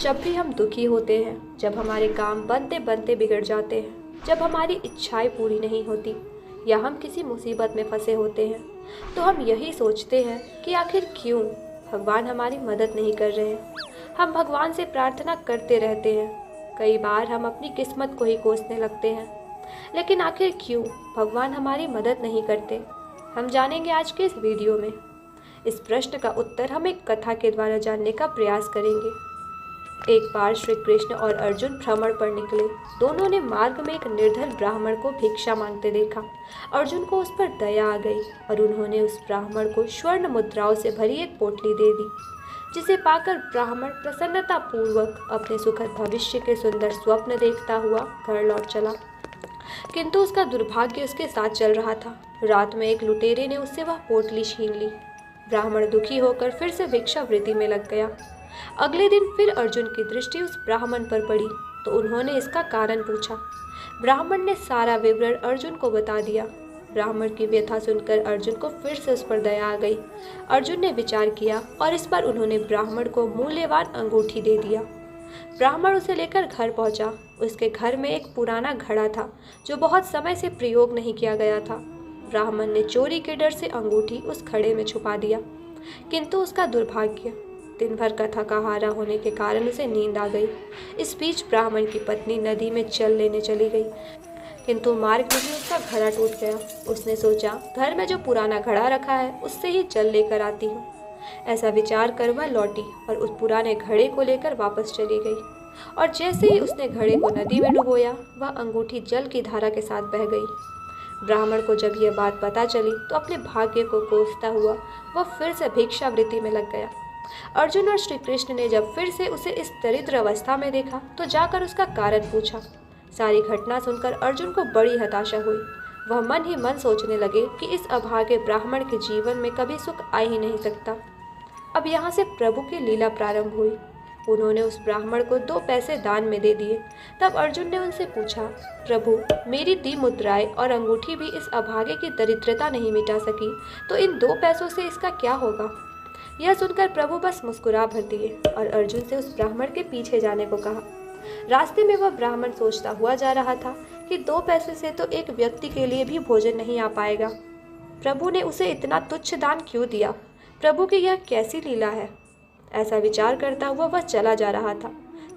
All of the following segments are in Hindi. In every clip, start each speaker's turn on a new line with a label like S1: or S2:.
S1: जब भी हम दुखी होते हैं, जब हमारे काम बनते बनते बिगड़ जाते हैं, जब हमारी इच्छाएं पूरी नहीं होती या हम किसी मुसीबत में फंसे होते हैं, तो हम यही सोचते हैं कि आखिर क्यों भगवान हमारी मदद नहीं कर रहे हैं। हम भगवान से प्रार्थना करते रहते हैं। कई बार हम अपनी किस्मत को ही कोसने लगते हैं, लेकिन आखिर क्यों भगवान हमारी मदद नहीं करते। हम जानेंगे आज के इस वीडियो में। इस प्रश्न का उत्तर हम एक कथा के द्वारा जानने का प्रयास करेंगे। एक बार श्री कृष्ण और अर्जुन भ्रमण पर निकले। दोनों ने मार्ग में एक निर्धन ब्राह्मण को भिक्षा मांगते देखा। अर्जुन को उस पर दया आ गई और उन्होंने उस ब्राह्मण को स्वर्ण मुद्राओं से भरी एक पोटली दे दी, जिसे पाकर ब्राह्मण प्रसन्नता पूर्वक अपने सुखद भविष्य के सुंदर स्वप्न देखता हुआ घर लौट चला। किंतु उसका दुर्भाग्य उसके साथ चल रहा था। रात में एक लुटेरे ने उससे वह पोटली छीन ली। ब्राह्मण दुखी होकर फिर से भिक्षावृत्ति में लग गया। अगले दिन फिर अर्जुन की दृष्टि उस ब्राह्मण पर पड़ी तो उन्होंने इसका कारण पूछा। ब्राह्मण ने सारा विवरण अर्जुन को बता दिया। ब्राह्मण की व्यथा सुनकर अर्जुन को फिर से उस पर दया आ गई। अर्जुन ने विचार किया और इस पर उन्होंने ब्राह्मण को मूल्यवान अंगूठी दे दिया। ब्राह्मण उसे लेकर घर पहुंचा। उसके घर में एक पुराना घड़ा था जो बहुत समय से प्रयोग नहीं किया गया था। ब्राह्मण ने चोरी के डर से अंगूठी उस घड़े में छुपा दिया, किंतु उसका दुर्भाग्य, दिन भर का थका हारा होने के कारण उसे नींद आ गई। इस बीच ब्राह्मण की पत्नी नदी में जल लेने चली गई, किंतु मार्ग में ही उसका घड़ा टूट गया। उसने सोचा, घर में जो पुराना घड़ा रखा है उससे ही जल लेकर आती हूँ। ऐसा विचार कर वह लौटी और उस पुराने घड़े को लेकर वापस चली गई। और जैसे ही उसने घड़े को नदी में डुबोया, वह अंगूठी जल की धारा के साथ बह गई। ब्राह्मण को जब यह बात पता चली तो अपने भाग्य को कोसता हुआ वह फिर से भिक्षावृत्ति में लग गया। अर्जुन और श्री कृष्ण ने जब फिर से उसे इस दरिद्र अवस्था में देखा तो जाकर उसका कारण पूछा। सारी घटना सुनकर अर्जुन को बड़ी हताशा हुई। वह मन ही मन सोचने लगे कि इस अभागे ब्राह्मण के जीवन में कभी सुख आ ही नहीं सकता। अब यहाँ से प्रभु की लीला प्रारंभ हुई। उन्होंने उस ब्राह्मण को 2 पैसे दान में दे दिए। तब अर्जुन ने उनसे पूछा, प्रभु, मेरी दी मुद्राएं और अंगूठी भी इस अभागे की दरिद्रता नहीं मिटा सकी, तो इन 2 पैसों से इसका क्या होगा। यह सुनकर प्रभु बस मुस्कुरा भर दिए और अर्जुन से उस ब्राह्मण के पीछे जाने को कहा। रास्ते में वह ब्राह्मण सोचता हुआ जा रहा था कि 2 पैसे से तो एक व्यक्ति के लिए भी भोजन नहीं आ पाएगा। प्रभु ने उसे इतना तुच्छ दान क्यों दिया। प्रभु की यह कैसी लीला है। ऐसा विचार करता हुआ वह चला जा रहा था।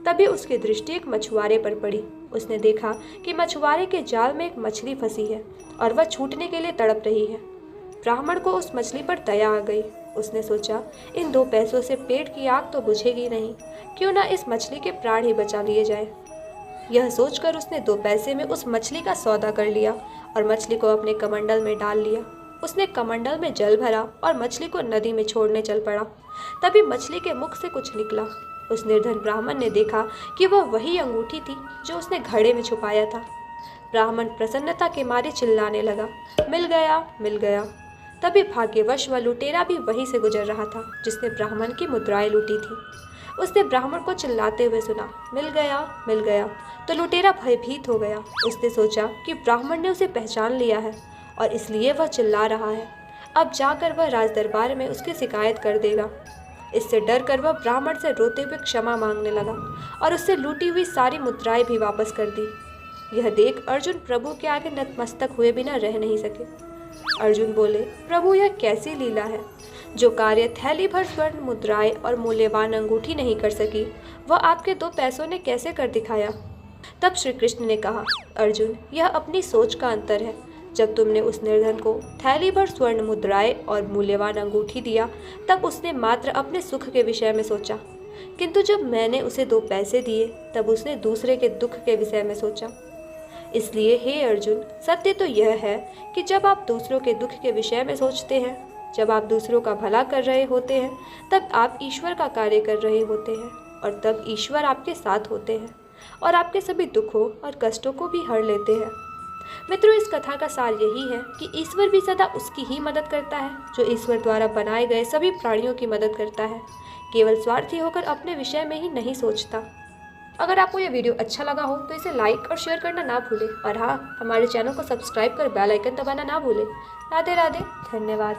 S1: तभी उसकी दृष्टि एक मछुआरे पर पड़ी। उसने देखा कि मछुआरे के जाल में एक मछली फंसी है और वह छूटने के लिए तड़प रही है। ब्राह्मण को उस मछली पर दया आ गई। उसने सोचा, इन 2 पैसों से पेट की आग तो बुझेगी नहीं, क्यों ना इस मछली के प्राण ही बचा लिए जाए। यह सोचकर उसने 2 पैसे में उस मछली का सौदा कर लिया और मछली को अपने कमंडल में डाल लिया। उसने कमंडल में जल भरा और मछली को नदी में छोड़ने चल पड़ा। तभी मछली के मुख से कुछ निकला। उस निर्धन ब्राह्मण ने देखा कि वह वही अंगूठी थी जो उसने घड़े में छुपाया था। ब्राह्मण प्रसन्नता के मारे चिल्लाने लगा, मिल गया, मिल गया। तभी भाग्यवश वह लुटेरा भी वहीं से गुजर रहा था जिसने ब्राह्मण की मुद्राएं लूटी थी। उसने ब्राह्मण को चिल्लाते हुए सुना, मिल गया, मिल गया। तो लुटेरा भयभीत हो गया। उसने सोचा कि ब्राह्मण ने उसे पहचान लिया है और इसलिए वह चिल्ला रहा है। अब जाकर वह राजदरबार में उसकी शिकायत कर देगा। इससे डर कर वह ब्राह्मण से रोते हुए क्षमा मांगने लगा और उससे लूटी हुई सारी मुद्राएं भी वापस कर दी। यह देख अर्जुन प्रभु के आगे नतमस्तक हुए बिना रह नहीं सके। अर्जुन बोले, प्रभु, यह कैसी लीला है। जो कार्य थैली भर स्वर्ण मुद्राएं और मूल्यवान अंगूठी नहीं कर सकी, वह आपके 2 पैसों ने कैसे कर दिखाया। तब श्री कृष्ण ने कहा, अर्जुन, यह अपनी सोच का अंतर है। जब तुमने उस निर्धन को थैली भर स्वर्ण मुद्राएं और मूल्यवान अंगूठी दिया, तब उसने मात्र अपने सुख के विषय में सोचा, किंतु जब मैंने उसे 2 पैसे दिए तब उसने दूसरे के दुख के विषय में सोचा। इसलिए हे अर्जुन, सत्य तो यह है कि जब आप दूसरों के दुख के विषय में सोचते हैं, जब आप दूसरों का भला कर रहे होते हैं, तब आप ईश्वर का कार्य कर रहे होते हैं और तब ईश्वर आपके साथ होते हैं और आपके सभी दुखों और कष्टों को भी हर लेते हैं। मित्रों, इस कथा का सार यही है कि ईश्वर भी सदा उसकी ही मदद करता है जो ईश्वर द्वारा बनाए गए सभी प्राणियों की मदद करता है, केवल स्वार्थी होकर अपने विषय में ही नहीं सोचता। अगर आपको यह वीडियो अच्छा लगा हो तो इसे लाइक और शेयर करना ना भूलें और हाँ, हमारे चैनल को सब्सक्राइब कर बेल आइकन दबाना ना भूलें। राधे राधे, धन्यवाद।